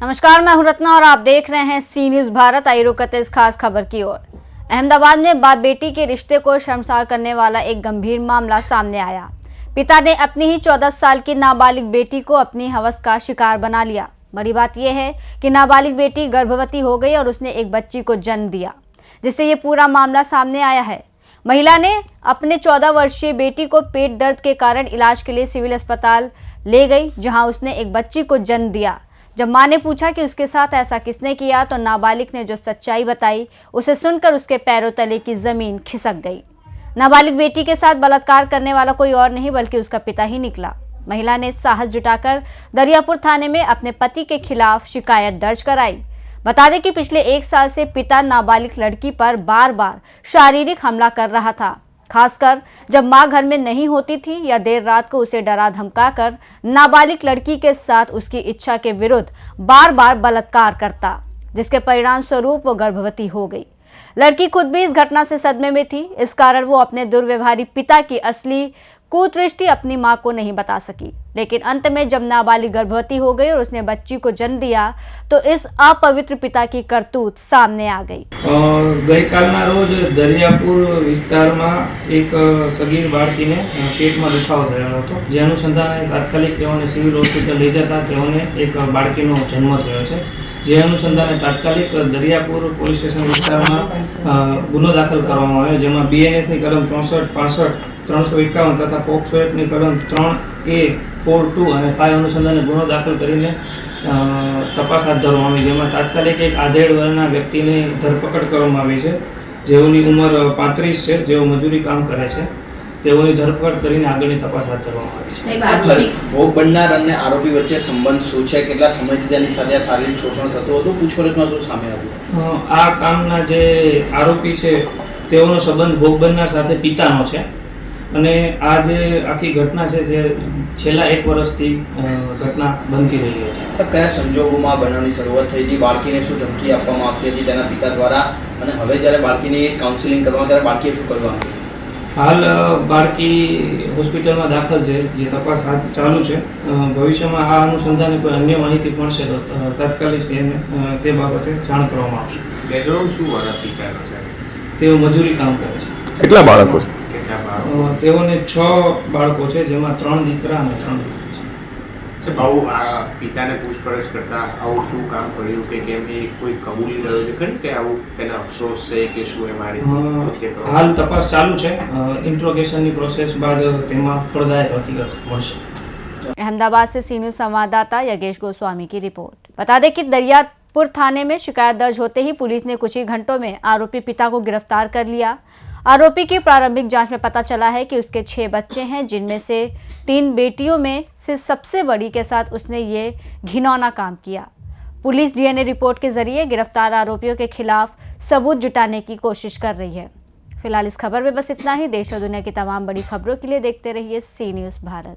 नमस्कार, मैं हूं रत्ना और आप देख रहे हैं सी न्यूज भारत। आइए रुक करते इस खास खबर की ओर। अहमदाबाद में बाप बेटी के रिश्ते को शर्मसार करने वाला एक गंभीर मामला सामने आया। पिता ने अपनी ही 14 साल की नाबालिग बेटी को अपनी हवस का शिकार बना लिया। बड़ी बात यह है कि नाबालिग बेटी गर्भवती हो गई और उसने एक बच्ची को जन्म दिया, जिससे ये पूरा मामला सामने आया है। महिला ने अपने 14 वर्षीय बेटी को पेट दर्द के कारण इलाज के लिए सिविल अस्पताल ले गई, जहां उसने एक बच्ची को जन्म दिया। जब मां ने पूछा कि उसके साथ ऐसा किसने किया, तो नाबालिग ने जो सच्चाई बताई, उसे सुनकर उसके पैरों तले की जमीन खिसक गई। नाबालिग बेटी के साथ बलात्कार करने वाला कोई और नहीं बल्कि उसका पिता ही निकला। महिला ने साहस जुटाकर दरियापुर थाने में अपने पति के खिलाफ शिकायत दर्ज कराई। बता दें कि पिछले 1 साल से पिता नाबालिग लड़की पर बार बार शारीरिक हमला कर रहा था, खासकर जब मां घर में नहीं होती थी या देर रात को उसे डरा धमकाकर नाबालिग लड़की के साथ उसकी इच्छा के विरुद्ध बार बार बलात्कार करता, जिसके परिणाम स्वरूप वो गर्भवती हो गई। लड़की खुद भी इस घटना से सदमे में थी। इस कारण वो अपने दुर्व्यवहारी पिता की असली कुदृष्टि अपनी मां को नहीं बता सकी। लेकिन अंत में जब नाबालिग गर्भवती हो गई और उसने बच्ची को जन्म दिया, तो इस अपवित्र पिता की करतूत सामने आ गई। ગઈકાલના રોજ દરિયાપુર વિસ્તારમાં એક સગીર બાળકીને પેટમાં દુખાવો થયો હતો, જે અનુસંધાને તાત્કાલિક તેઓને સિવિલ હોસ્પિટલ લઈ જતા તેઓને એક બાળકીનો જન્મ થયો છે। જે અનુસંધાને તાત્કાલિક દરિયાપુર પોલીસ સ્ટેશન વિસ્તારમાં ગુનો દાખલ કરવામાં આવ્યો, જેમાં બીએનએસની કલમ 64, 65, 351 તથા પોક્સો એક્ટની કલમ 3A, 4, 2 અને 5 અનુસંધાને ગુનો દાખલ કરીને તપાસ હાથ ધરવામાં આવી, જેમાં તાત્કાલિક એક આધેડ વર્ગના વ્યક્તિની ધરપકડ કરવામાં આવી છે, જેઓની ઉંમર 35 છે, જેઓ મજૂરી કામ કરે છે। તેઓની ધરપકડ કરીને આગળની તપાસ હાથ ધરવામાં આવી છે। ભોગ બનનાર અને આરોપી વચ્ચે સંબંધ શું છે, કેટલા સમયથી તેની સાથે શારીરિક શોષણ થતું હતું, પૂછપરછમાં શું સામે આવ્યું? આ કામના જે આરોપી છે તેઓનો સંબંધ ભોગ બનનાર સાથે પિતાનો છે અને આ જે આખી ઘટના છે જે છેલ્લા 1 વર્ષથી ઘટના બનતી રહી હતી। સર, કયા સંજોગોમાં બનાવની શરૂઆત થઈ હતી? બાળકીને શું ધમકી આપવામાં આવતી હતી તેના પિતા દ્વારા? અને હવે જ્યારે બાળકીની કાઉન્સિલિંગ કરવામાં ત્યારે બાળકીએ શું કરવાનું? હાલ બાળકી હોસ્પિટલમાં દાખલ છે, જે તપાસ હાથ ચાલુ છે। ભવિષ્યમાં આ અનુસંધાને કોઈ અન્ય માહિતી મળશે તો તાત્કાલિક તે બાબતે જાણ કરવામાં આવશે। બેકગ્રાઉન્ડ શું વાળા પિતાનો છે? તેઓ મજૂરી કામ કરે છે। કેટલા બાળકો છે? તેઓને 6 બાળકો છે, જેમાં 3 દીકરા અને 3 દીકરી છે। આવું આ પિતાને પૂછપરછ કરતા આવું શું કામ કર્યું કે કેમ એ કોઈ કબૂલી રહ્યો છે ખરી કે આવું તેના અફસોસ છે કે શું એ મારી હાલ તપાસ ચાલુ છે। ઇન્ટ્રોગેશનની પ્રોસેસ બાદ તેમાં ફળદાયક હકીકત મળશે। अहमदाबाद से सी न्यूज संवाददाता यगेश गोस्वामी की रिपोर्ट। बता दें कि दरियापुर थाने में शिकायत दर्ज होते ही पुलिस ने कुछ ही घंटों में आरोपी पिता को गिरफ्तार कर लिया। आरोपी की प्रारंभिक जांच में पता चला है कि उसके 6 बच्चे हैं, जिनमें से 3 बेटियों में से सबसे बड़ी के साथ उसने ये घिनौना काम किया। पुलिस डीएनए रिपोर्ट के जरिए गिरफ्तार आरोपियों के खिलाफ सबूत जुटाने की कोशिश कर रही है। फिलहाल इस खबर में बस इतना ही। देश और दुनिया की तमाम बड़ी खबरों के लिए देखते रहिए सी न्यूज भारत।